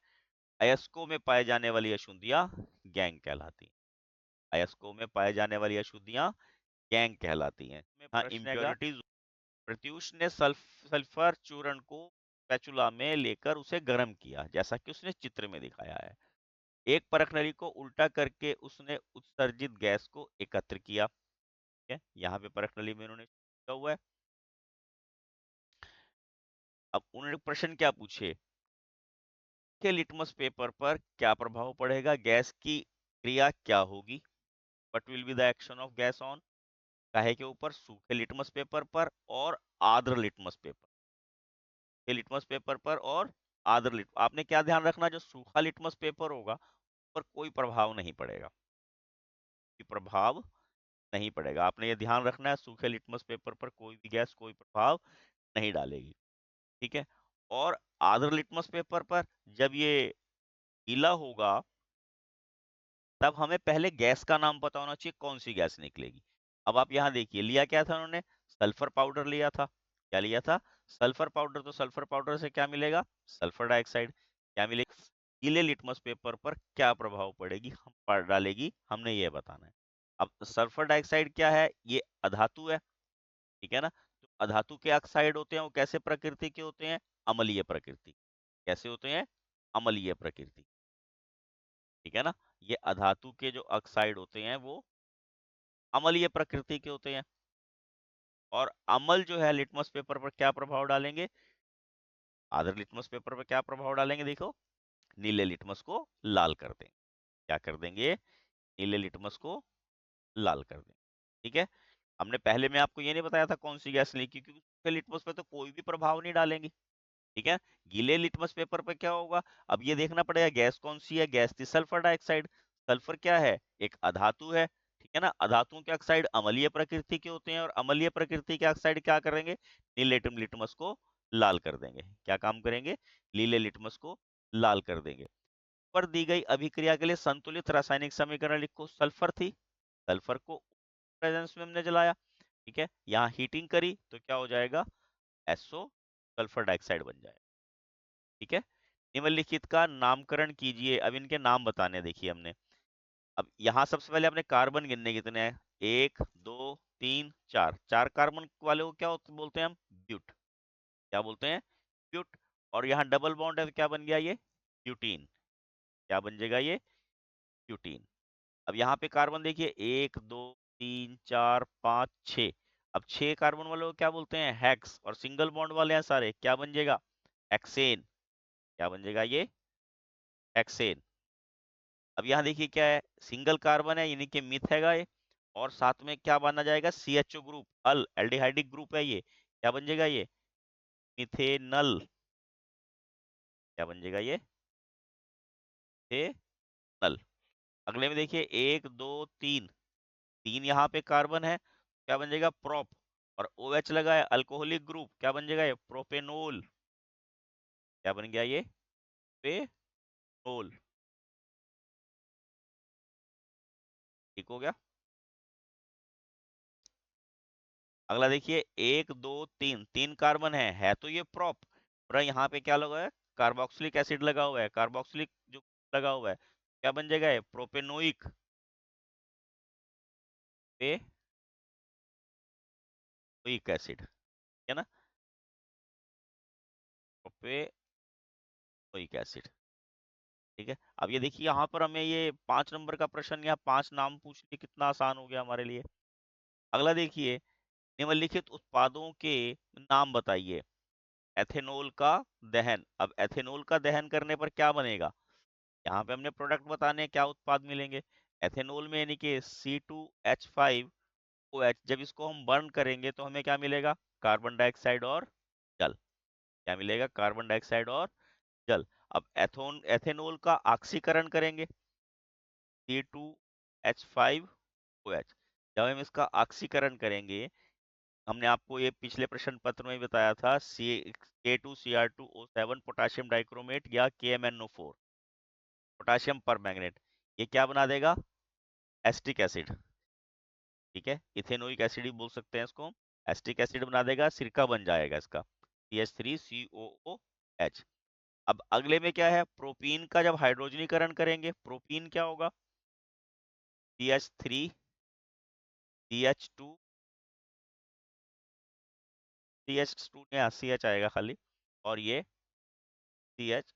अयस्कों में पाए जाने वाली अशुद्धियां गैंग कहलाती हैं। अयस्कों में पाए जाने वाली अशुद्धियां गैंग कहलाती हैं। हाँ, इम्प्योरिटीज। प्रत्यूष ने सल्फर चूर्ण को स्पैचुला में लेकर उसे गर्म किया, जैसा कि उसने चित्र में दिखाया है। एक परख नली को उल्टा करके उसने उत्सर्जित गैस को एकत्र किया। ठीक है, यहाँ पे परख नली में उन्होंने किया हुआ है। अब उन्होंने प्रश्न क्या पूछे कि लिटमस पेपर पर क्या प्रभाव पड़ेगा, गैस की क्रिया क्या होगी, what will be the action of gas on, काहे के ऊपर? सूखे लिटमस पेपर पर और आर्द्र लिटमस पेपर। ये लिटमस पेपर पर और आर्द्र लिट, आपने क्या ध्यान रखना, जो सूखा लिटमस पेपर होगा पर कोई प्रभाव नहीं पड़ेगा, कोई प्रभाव नहीं पड़ेगा। आपने ये ध्यान रखना है, सूखे लिटमस पेपर पर कोई भी गैस कोई प्रभाव नहीं डालेगी। ठीक है, और आर्द्र लिटमस पेपर पर जब ये गीला होगा, तब हमें पहले गैस का नाम पता होना चाहिए, कौन सी गैस निकलेगी। अब आप यहाँ देखिए, लिया क्या था उन्होंने? सल्फर पाउडर लिया था। क्या लिया था? Sulphur powder. तो सल्फर पाउडर से क्या मिलेगा? Sulphur dioxide. क्या मिलेगा? गीले लिटमस पेपर पर क्या प्रभाव पड़ेगी, हम पर डालेगी, हमने ये बताना है। अब सल्फर डाइऑक्साइड क्या है? ये अधातु है। ठीक है ना? तो अधातु के ऑक्साइड होते हैं, वो कैसे प्रकृति के होते हैं? अम्लीय प्रकृति। कैसे होते हैं? अम्लीय प्रकृति। ठीक है ना? ये अधातु के जो ऑक्साइड होते हैं वो अम्लीय प्रकृति के होते हैं। और अम्ल जो है लिटमस पेपर पर क्या प्रभाव डालेंगे? आर्द्र लिटमस पेपर पर क्या प्रभाव डालेंगे? देखो, नीले लिटमस को लाल कर देंगे। क्या कर देंगे? नीले लिटमस को लाल कर देंगे। ठीक है, हमने पहले में आपको ये नहीं बताया था कौन सी गैस लेगी, क्योंकि सूखे लिटमस पे तो कोई भी प्रभाव नहीं डालेंगी। ठीक है, गीले लिटमस पेपर पे क्या होगा? अब ये देखना पड़ेगा गैस कौन सी है। गैस थी सल्फर डाइऑक्साइड। सल्फर क्या है? एक अधातु है। ठीक है ना? अधातुओं के ऑक्साइड अम्लीय प्रकृति के होते हैं, और अम्लीय प्रकृति के ऑक्साइड क्या करेंगे? नीले लिटमस को लाल कर देंगे। क्या काम करेंगे? नीले लिटमस को लाल कर देंगे। पर दी गई अभिक्रिया के लिए संतुलित रासायनिक समीकरण लिखो। सल्फर थी, सल्फर को प्रेजेंस में हमने जलाया। ठीक है, यहाँ हीटिंग करी तो क्या हो जाएगा? एसओ सल्फर डाइऑक्साइड बन जाएगा। ठीक है, निम्नलिखित का नामकरण कीजिए। अब इनके नाम बताने हैं, देखिए हमने। अब यहाँ सबसे पहले अपने कार्बन गिनने कितने हैं, 1 2 3 4। 4 कार्बन वाले को क्या बोलते हैं हम, ब्यूट। क्या बोलते हैं, ब्यूट। और यहाँ डबल बॉन्ड है तो क्या बन गया ये, ब्यूटीन। क्या बन जाएगा ये, ब्यूटीन। अब यहाँ पे कार्बन देखिए 1 2 3 4 5 6। अब 6 कार्बन वाले को क्या बोलते हैं, हेक्स। और सिंगल बॉन्ड वाले हैं सारे, क्या बन जाएगा, हेक्सेन। क्या बन जाएगा ये, हेक्सेन। अब यहाँ देखिए क्या है, सिंगल कार्बन है यानी कि मिथ हैगा ये। और साथ में क्या माना जाएगा, CHO ग्रुप, अल एल्डिहाइडिक ग्रुप है ये। क्या बन जाएगा ये, मिथेनल। क्या बन जाएगा ये, मिथेनल। अगले में देखिए 1 2 3। 3 यहाँ पे कार्बन है, क्या बन जाएगा, प्रोप। और OH लगा है, अल्कोहलिक ग्रुप। क्या बन जाएगा ये, प्रोपेनोल। क्या बन गया ये, पेनोल। ठीक हो गया। अगला देखिए 1 2 3। 3 कार्बन है तो ये प्रोप। और यहाँ पे क्या लगा है, कार्बोक्सिलिक एसिड लगा हुआ है, कार्बोक्सिलिक जो लगा हुआ है। क्या बन जाएगा ये, प्रोपेनोइक, पेनोइक एसिड। है ना, प्रोपेनोइक एसिड। ठीक है। अब ये देखिए यहाँ पर हमें ये 5 नंबर का प्रश्न, यहाँ 5 नाम पूछ लिए, कितना आसान हो गया हमारे लिए। अगला देखिए, निम्नलिखित उत्पादों के नाम बताइए। एथेनॉल का दहन। अब एथेनॉल का दहन करने पर क्या बनेगा, यहाँ पे हमने प्रोडक्ट बताने हैं, क्या उत्पाद मिलेंगे। एथेनॉल में यानी कि C2H5OH, जब इसको हम बर्न करेंगे तो हमें क्या मिलेगा, कार्बन डाइऑक्साइड और जल। क्या मिलेगा, कार्बन डाइऑक्साइड और जल। अब एथेनॉल का ऑक्सीकरण करेंगे, C2H5OH। जब हम इसका ऑक्सीकरण करेंगे, हमने आपको ये पिछले प्रश्न पत्र में बताया था, K2Cr2O7 पोटाशियम डाइक्रोमेट या KMnO4, पोटाशियम परमैंगनेट। ये क्या बना देगा, एस्टिक एसिड। ठीक है, इथेनोइक एसिड ही बोल सकते हैं इसको। एस्टिक एसिड बना देगा, सिरका बन जाएगा इसका, CH3COOH। अब अगले में क्या है, प्रोपीन का जब हाइड्रोजनीकरण करेंगे, प्रोपीन क्या होगा, CH3CH2। CH2 यहाँ CH आएगा खाली, और ये CH।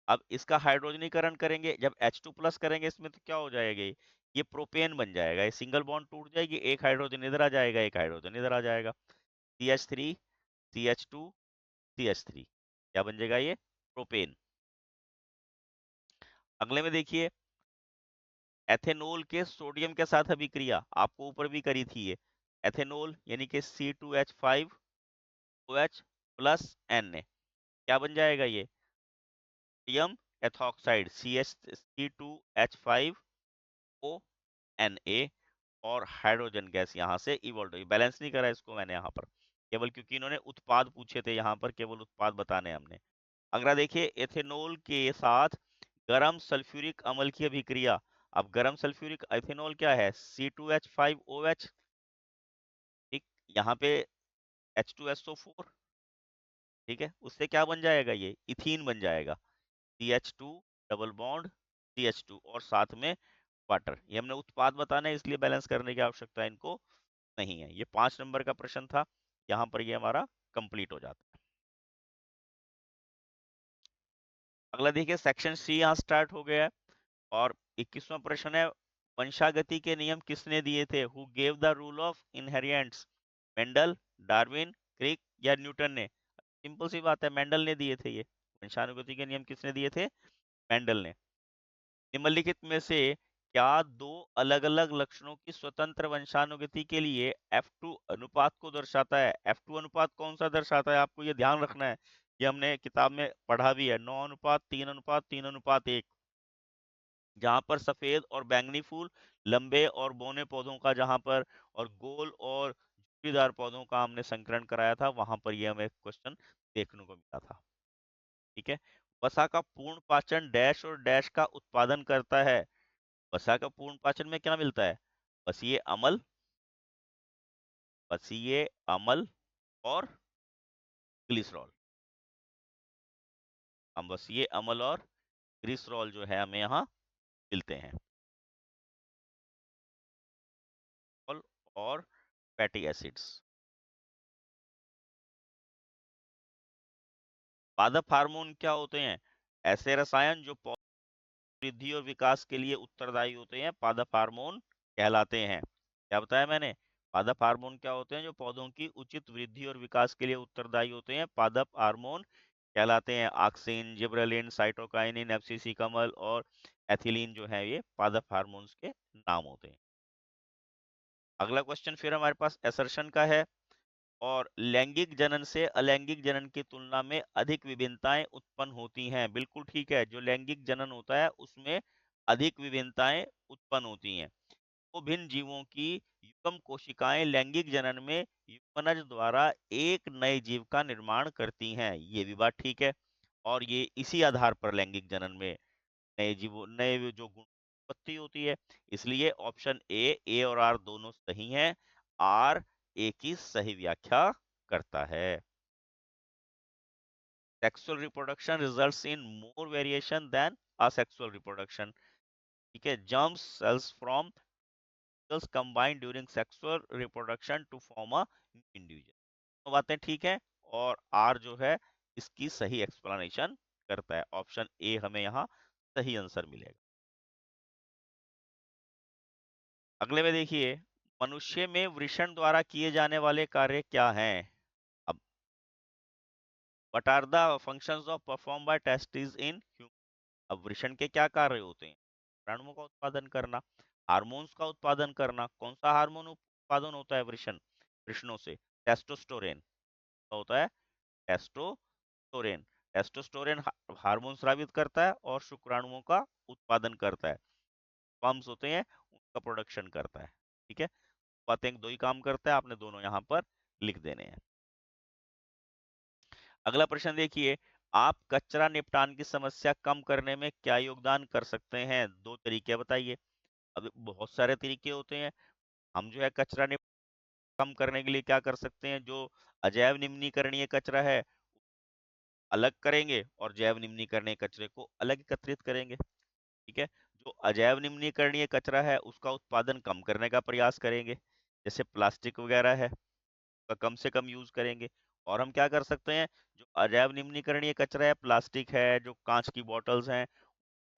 अब इसका हाइड्रोजनीकरण करेंगे, जब H2+ करेंगे इसमें तो क्या हो जाएगा, ये प्रोपेन बन जाएगा। ये सिंगल बॉन्ड टूट जाएगी, एक हाइड्रोजन इधर आ जाएगा, एक हाइड्रोजन इधर आ जाएगा, CH3CH2CH3। क्या बन जाएगा ये, प्रोपेन। अगले में देखिए, एथेनॉल के सोडियम के साथ अभिक्रिया, आपको ऊपर भी करी थी ये। एथेनॉल यानी कि C2H5OH प्लस Na। क्या बन जाएगा ये, sodium ethoxide, CH3 2H5O Na। और हाइड्रोजन गैस यहाँ से इवॉल्व हुई। बैलेंस नहीं करा इसको मैंने यहाँ पर, केवल क्योंकि इन्होंने उत्पाद पूछे थे, यहाँ पर केवल उत्पाद बताने हमने। अगला देखिए, एथेनॉल के साथ गरम सल्फ्यूरिक अम्ल की अभिक्रिया। अब गरम सल्फ्यूरिक एथेनॉल क्या है, C2H5OH। ठीक, यहाँ पे H2SO4। ठीक है, उससे क्या बन जाएगा, ये इथीन बन जाएगा, CH2 डबल बॉन्ड CH2, और साथ में वाटर। ये हमने उत्पाद बताना है, इसलिए बैलेंस करने की आवश्यकता इनको नहीं है। ये 5 नंबर का प्रश्न था, यहाँ पर ये हमारा कंप्लीट हो जाता है। अगला देखिए, सेक्शन C यहाँ स्टार्ट हो गया है। और 21वां प्रश्न है, वंशागति के नियम किसने दिए थे, who gave the rule of inheritance. Mendel, Darwin, Crick या न्यूटन ने। सिंपल सी बात है, मेंडल ने दिए थे ये। वंशानुगति के नियम किसने दिए थे, मेंडल ने। निम्नलिखित में से क्या दो अलग अलग लक्षणों की स्वतंत्र वंशानुगति के लिए F2 अनुपात को दर्शाता है। F2 अनुपात कौन सा दर्शाता है, आपको ये ध्यान रखना है। ये हमने किताब में पढ़ा भी है, 9:3:3:1। जहां पर सफेद और बैंगनी फूल, लंबे और बौने पौधों का जहां पर, और गोल और झुर्रीदार पौधों का हमने संकरण कराया था, वहां पर ये हमें क्वेश्चन देखने को मिला था। ठीक है। वसा का पूर्ण पाचन डैश और डैश का उत्पादन करता है। वसा का पूर्ण पाचन में क्या मिलता है, वसीय अम्ल, वसीय अम्ल और ग्लिसरॉल। हम बस ये अम्ल और ग्लिसरॉल जो है हमें यहाँ मिलते हैं, और फैटी एसिड्स। पादप हार्मोन क्या होते हैं? ऐसे रसायन जो वृद्धि और विकास के लिए उत्तरदायी होते हैं, पादप हार्मोन कहलाते हैं। क्या बताया मैंने? पादप हार्मोन क्या होते हैं? जो पौधों की उचित वृद्धि और विकास के लिए उत्तरदायी होते हैं, पादप हार्मोन कहलाते हैं। ऑक्सिन, जिबरेलिन, साइटोकाइनिन, एफसीसी कमल और एथिलीन जो है ये पादप हार्मोन्स के नाम होते हैं। अगला क्वेश्चन फिर हमारे पास एसर्शन का है। और लैंगिक जनन से अलैंगिक जनन की तुलना में अधिक विभिन्नताएं उत्पन्न होती हैं। बिल्कुल ठीक है, जो लैंगिक जनन होता है उसमें अधिक विभिन्नताएं उत्पन्न होती हैं। तो भिन्न जीवों की युग्म कोशिकाएं लैंगिक जनन में युग्मनज द्वारा एक नए जीव का निर्माण करती हैं, ये भी बात ठीक है। और ये इसी आधार पर लैंगिक जनन में नए जो गुण उत्पत्ति होती है। इसलिए ऑप्शन ए और आर दोनों सही हैं। आर ए की सही व्याख्या करता है। Sexual reproduction results in more variation than asexual reproduction. ठीक है, germ cells from cells combine during sexual reproduction to form a individual. तो बातें ठीक है, और आर जो है इसकी सही एक्सप्लेनेशन करता है। ऑप्शन ए हमें यहाँ सही आंसर मिलेगा। अगले में देखिए, मनुष्य में वृषण द्वारा किए जाने वाले कार्य क्या हैं? अब what are the functions of perform by testis in human? अब वृषण के क्या कार्य होते हैं? शुक्राणुओं का उत्पादन करना, हार्मोन्स का उत्पादन करना। कौन सा हार्मोन उत्पादन होता है वृषणों से? टेस्टोस्टेरोन होता है, टेस्टोस्टेरोन। टेस्टोस्टेरोन हार्मोन स्रावित करता है और शुक्राणुओं का उत्पादन करता है। स्पर्म्स होते हैं, उनका प्रोडक्शन करता है। ठीक है, बातें दो ही काम करता है, आपने दोनों यहाँ पर लिख देने हैं। अगला प्रश्न देखिए, आप कचरा निपटान की समस्या कम करने में क्या योगदान कर सकते हैं? दो तरीके बताइए। अब बहुत सारे तरीके होते हैं। हम जो है कचरा कम करने के लिए क्या कर सकते हैं? जो अजैव निम्नीकरणीय कचरा है अलग करेंगे और जैव निम्नीकरणीय कचरे को अलग एकत्रित करेंगे। ठीक है, जो अजैव निम्नीकरणीय कचरा है उसका उत्पादन कम करने का प्रयास करेंगे, जैसे प्लास्टिक वगैरह है का कम से कम यूज करेंगे। और हम क्या कर सकते हैं, जो अजैव निम्नीकरणीय कचरा है, प्लास्टिक है, जो कांच की बोतल्स हैं,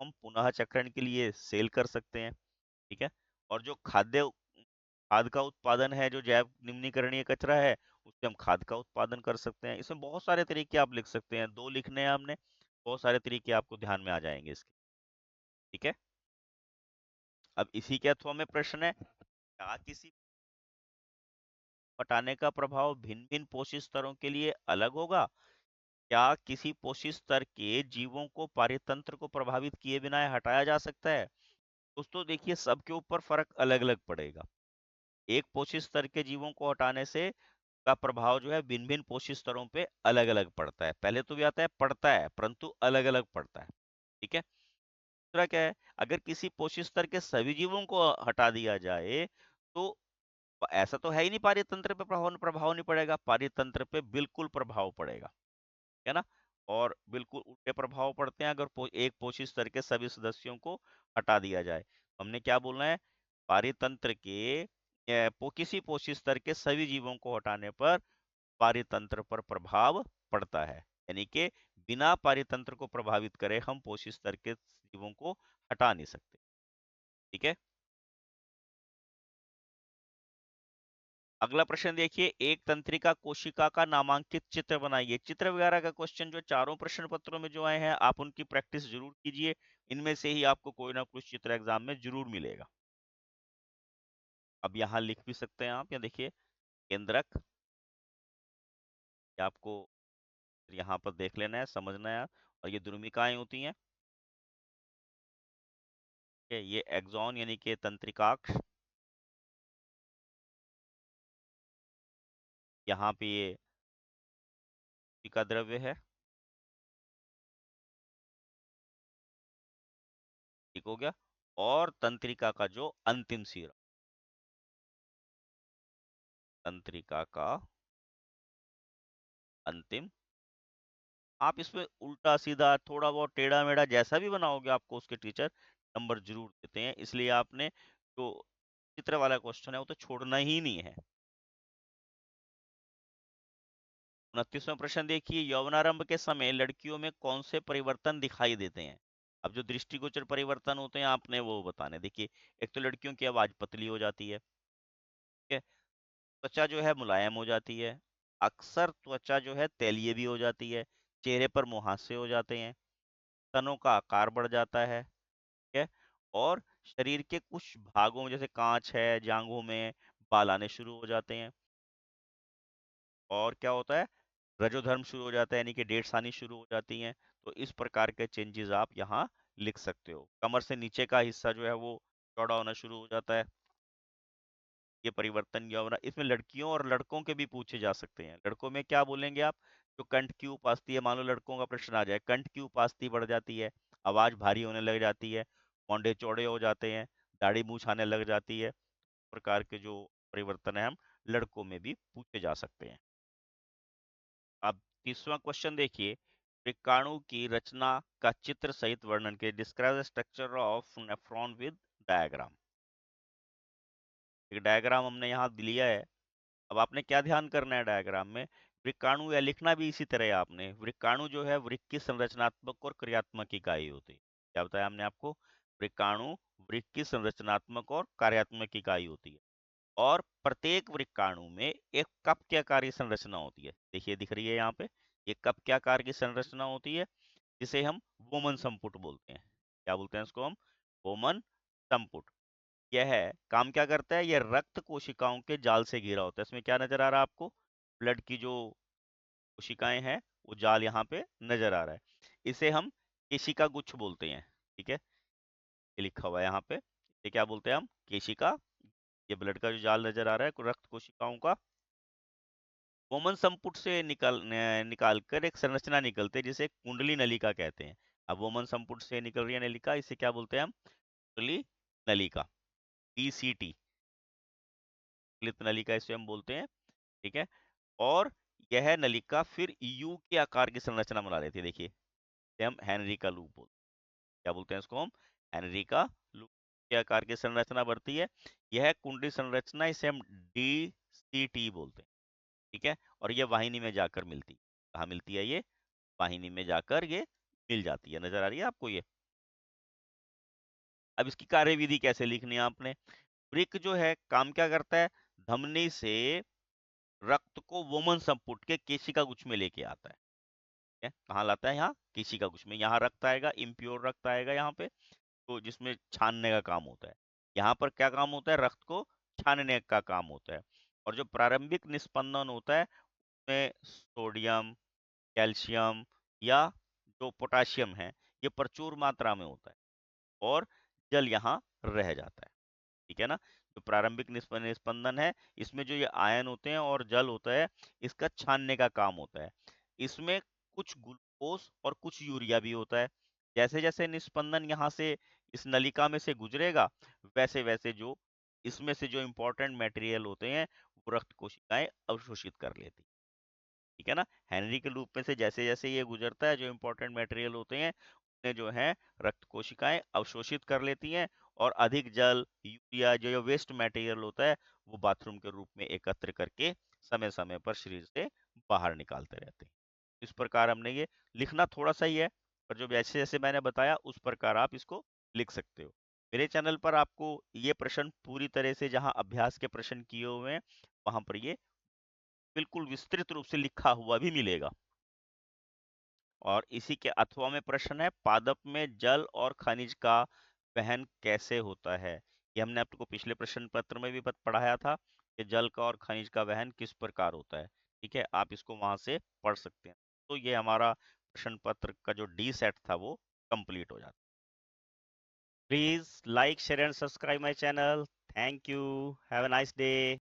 हम पुनः चक्रण के लिए सेल कर सकते हैं। ठीक है, और जो खाद का उत्पादन है, जो जैव निम्नीकरणीय कचरा है, उससे हम खाद का उत्पादन कर सकते हैं। इसमें बहुत सारे तरीके आप लिख सकते हैं, दो लिखने हैं हमने, बहुत सारे तरीके आपको ध्यान में आ जाएंगे इसके। ठीक है, अब इसी के अथवा में प्रश्न है, क्या किसी हटाने का प्रभाव भिन्न भिन्न पोषक स्तरों के लिए अलग होगा? क्या किसी पोषक स्तर के जीवों को पारितंत्र को प्रभावित किए बिना हटाया जा सकता है? दोस्तों देखिए, सबके ऊपर फर्क अलग अलग पड़ेगा। एक पोषक स्तर के जीवों को हटाने से का प्रभाव जो है भिन्न भिन्न पोषक स्तरों पे अलग अलग पड़ता है। पहले तो भी आता है पड़ता है, परंतु अलग अलग पड़ता है। ठीक है, दूसरा क्या है, अगर किसी पोषक स्तर के सभी जीवों को हटा दिया जाए तो ऐसा तो है ही नहीं पारितंत्र पे प्रभाव प्रभाव नहीं पड़ेगा। पारितंत्र पे बिल्कुल प्रभाव पड़ेगा, है ना। और बिल्कुल उल्टे प्रभाव पड़ते हैं अगर एक पोषक स्तर के सभी सदस्यों को हटा दिया जाए। हमने क्या बोलना है, पारितंत्र के किसी पोषक स्तर के सभी जीवों को हटाने पर पारितंत्र पर प्रभाव पड़ता है, यानी कि बिना पारितंत्र को प्रभावित करे हम पोषक स्तर के जीवों को हटा नहीं सकते। ठीक है, अगला प्रश्न देखिए, एक तंत्रिका कोशिका का नामांकित चित्र बनाइए। चित्र वगैरह का क्वेश्चन जो चारों प्रश्न पत्रों में जो आए हैं, आप उनकी प्रैक्टिस जरूर कीजिए। इनमें से ही आपको कोई ना कुछ चित्र एग्जाम में जरूर मिलेगा। अब यहाँ लिख भी सकते हैं आप, या देखिए केंद्रक, ये आपको यहाँ पर देख लेना है, समझना है। और ये द्रुमिकाएं होती हैं, ये एक्सॉन यानी कि तंत्रिकाक्ष। यहाँ पे ये कोशिका द्रव्य है। ठीक हो गया। और तंत्रिका का जो अंतिम सिरा, तंत्रिका का अंतिम आप इसमें उल्टा सीधा थोड़ा बहुत टेढ़ा मेढ़ा जैसा भी बनाओगे आपको उसके टीचर नंबर जरूर देते हैं, इसलिए आपने जो चित्र वाला क्वेश्चन है वो तो छोड़ना ही नहीं है। 29वां प्रश्न देखिए, यौवनारंभ के समय लड़कियों में कौन से परिवर्तन दिखाई देते हैं? अब जो दृष्टिगोचर परिवर्तन होते हैं आपने वो बताने। देखिए, एक तो लड़कियों की आवाज पतली हो जाती है, ठीक है, त्वचा जो है मुलायम हो जाती है, अक्सर त्वचा जो है तैलीय भी हो जाती है, चेहरे पर मुहासे हो जाते हैं, स्तनों का आकार बढ़ जाता है, ठीक है, और शरीर के कुछ भागों में जैसे कांच है, जांघों में बाल आने शुरू हो जाते हैं। और क्या होता है, रजोधर्म शुरू हो जाता है, यानी कि डेट्स आनी शुरू हो जाती हैं। तो इस प्रकार के चेंजेस आप यहाँ लिख सकते हो। कमर से नीचे का हिस्सा जो है वो चौड़ा होना शुरू हो जाता है, ये परिवर्तन या होना। इसमें लड़कियों और लड़कों के भी पूछे जा सकते हैं। लड़कों में क्या बोलेंगे आप, जो कंठ की उपास्थि है, मान लो लड़कों का प्रश्न आ जाए, कंठ की उपास्थि बढ़ जाती है, आवाज भारी होने लग जाती है, मोंढे चौड़े हो जाते हैं, दाढ़ी मूछ आने लग जाती है। प्रकार के जो परिवर्तन है हम लड़कों में भी पूछे जा सकते हैं। अब 30वां क्वेश्चन देखिए, विकाणु की रचना का चित्र सहित वर्णन के, describe the structure of nephron with diagram. एक डायग्राम हमने यहाँ लिया है। अब आपने क्या ध्यान करना है डायग्राम में, वृक्काणु, या लिखना भी इसी तरह है आपने, वृक्काणु जो है वृक्क की संरचनात्मक और क्रियात्मक इकाई होती है। क्या बताया हमने आपको, वृक्काणु वृक्क की संरचनात्मक और कार्यात्मक इकाई होती है, और प्रत्येक वृक्काणु में एक कप के आकार की संरचना होती है। देखिए दिख रही है यहाँ पे, एक कप के आकार की संरचना होती है, जिसे हम वोमन संपुट बोलते हैं। क्या बोलते हैं इसको हम, वोमन संपुट। यह है काम क्या करता है, यह रक्त कोशिकाओं के जाल से घिरा होता है। इसमें क्या नजर आ रहा है आपको, ब्लड की जो कोशिकाएं हैं वो जाल यहाँ पे नजर आ रहा है। इसे हम केशिका गुच्छ बोलते हैं, ठीक है, ये लिखा हुआ है यहाँ पे। ये क्या बोलते हैं हम, केशिका। ये ब्लड का जो जाल नजर आ रहा है रक्त कोशिकाओं का, वोमन संपुट से निकाल कर एक संरचना निकलती है जिसे कुंडली नलिका कहते हैं। अब वोमन संपुट से निकल रही है नलिका, इसे क्या बोलते हैं हम, कुंडली नलिका, पीसीटी, क्लित नलिका इसे हम बोलते हैं, ठीक है। और यह नलिका फिर यू के आकार की संरचना बना लेती है। देखिए इसे हम हेनरी का लूप बोलते हैं। क्या बोलते हैं इसको हम, हेनरी का लूप के आकार की संरचना बढ़ती है। यह कुंडली संरचना इसे हम डीसीटी बोलते हैं, ठीक है। और ये वाहिनी में जाकर मिलती है, कहाँ मिलती है ये, वाहिनी में जाकर ये मिल जाती है। नजर आ रही है आपको ये। अब इसकी कार्यविधि कैसे लिखनी है आपने, वृक्क जो है काम क्या करता है, धमनी से रक्त को वोमन संपुट के केशिका गुच्छ में लेके आता है। कहाँ लाता है, यहाँ केशिका गुच्छ में। यहाँ रक्त आएगा, इम्प्योर रक्त आएगा यहाँ पे, तो जिसमें छानने का काम होता है। यहाँ पर क्या काम होता है, रक्त को छानने का काम होता है। और जो प्रारंभिक निस्पंदन होता है उसमें सोडियम, कैल्शियम या जो पोटाशियम है ये प्रचुर मात्रा में होता है, और जल यहाँ रह जाता है, ठीक है ना। जो प्रारंभिक निस्पंदन है इसमें जो ये आयन होते हैं और जल होता है, इसका छानने का काम होता है। इसमें कुछ ग्लूकोज और कुछ यूरिया भी होता है। जैसे जैसे निस्पंदन यहाँ से इस नलिका में से गुजरेगा, वैसे वैसे जो इसमें से जो इंपॉर्टेंट मटेरियल होते हैं वो रक्त कोशिकाएं अवशोषित कर लेती, ठीक है ना। हेनरी के लूप में से जैसे जैसे ये गुजरता है, जो इंपॉर्टेंट मटेरियल होते हैं उन्हें जो है रक्त कोशिकाएं अवशोषित कर लेती हैं, और अधिक जल, यूरिया, जो वेस्ट मटेरियल होता है वो बाथरूम के रूप में एकत्र करके समय समय पर शरीर से बाहर निकालते रहते हैं। इस प्रकार हमने ये लिखना थोड़ा सा ही है, पर जो जैसे जैसे मैंने बताया उस प्रकार आप इसको लिख सकते हो। मेरे चैनल पर आपको ये प्रश्न पूरी तरह से, जहाँ अभ्यास के प्रश्न किए हुए हैं वहां पर ये बिल्कुल विस्तृत रूप से लिखा हुआ भी मिलेगा। और इसी के अथवा में प्रश्न है, पादप में जल और खनिज का वहन कैसे होता है। ये हमने आपको पिछले प्रश्न पत्र में भी पढ़ाया था कि जल का और खनिज का वहन किस प्रकार होता है, ठीक है, आप इसको वहां से पढ़ सकते हैं। तो ये हमारा प्रश्न पत्र का जो डी सेट था वो कंप्लीट हो जाता है। Please like, share and subscribe my channel. Thank you, have a nice day.